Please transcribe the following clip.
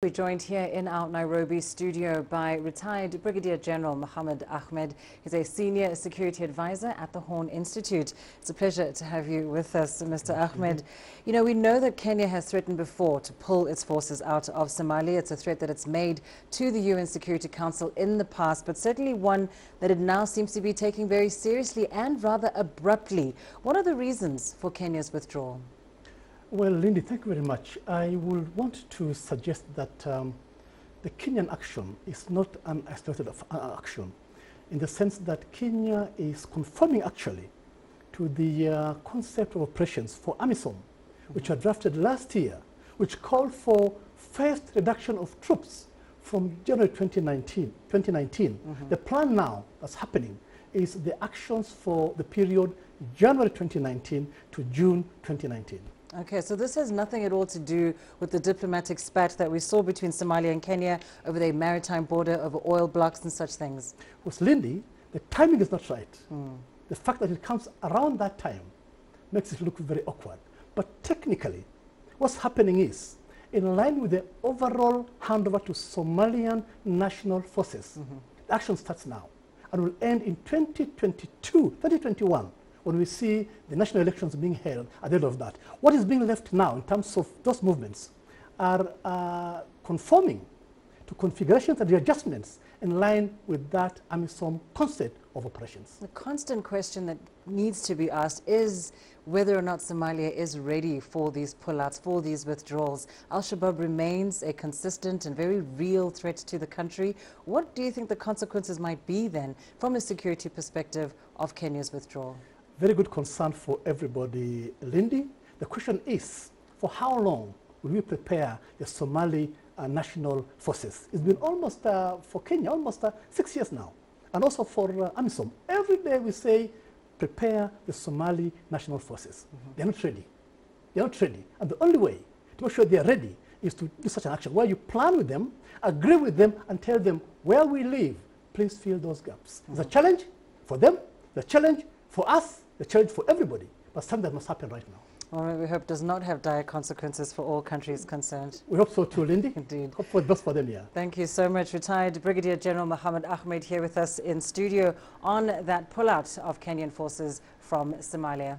We're joined here in our Nairobi studio by retired Brigadier General Mohamed Ahmed. He's a senior security advisor at the Horn Institute. It's a pleasure to have you with us, Mr. Ahmed. You know, we know that Kenya has threatened before to pull its forces out of Somalia. It's a threat that it's made to the UN Security Council in the past, but certainly one that it now seems to be taking very seriously and rather abruptly. What are the reasons for Kenya's withdrawal? Well, Lindy, thank you very much. I would want to suggest that the Kenyan action is not an isolated action, in the sense that Kenya is conforming actually to the concept of operations for AMISOM, which were drafted last year, which called for first reduction of troops from January 2019. The plan now that's happening is the actions for the period January 2019 to June 2019. Okay, so this has nothing at all to do with the diplomatic spat that we saw between Somalia and Kenya over the maritime border, over oil blocks and such things. Well, Lindy, the timing is not right. The fact that it comes around that time makes it look very awkward. But technically, what's happening is, in line with the overall handover to Somalian national forces, the action starts now and will end in 2021. When we see the national elections being held at the end of that. What is being left now in terms of those movements are conforming to configurations and readjustments in line with that AMISOM concept of operations. The constant question that needs to be asked is whether or not Somalia is ready for these pullouts, for these withdrawals. Al-Shabaab remains a consistent and very real threat to the country. What do you think the consequences might be then from a security perspective of Kenya's withdrawal? Very good concern for everybody, Lindy. The question is, for how long will we prepare the Somali national forces? It's been almost, for Kenya, almost 6 years now. And also for AMISOM. Every day we say, prepare the Somali national forces. They're not ready. They're not ready. And the only way to make sure they're ready is to do such an action, where you plan with them, agree with them, and tell them, where we live, please fill those gaps. It's a challenge for them, the challenge for us, the challenge for everybody, but something that must happen right now. Well, we hope does not have dire consequences for all countries concerned. We hope so too, Lindy. Indeed. Hope for the best for them, yeah. Thank you so much. Retired Brigadier General Mohamed Ahmed here with us in studio on that pullout of Kenyan forces from Somalia.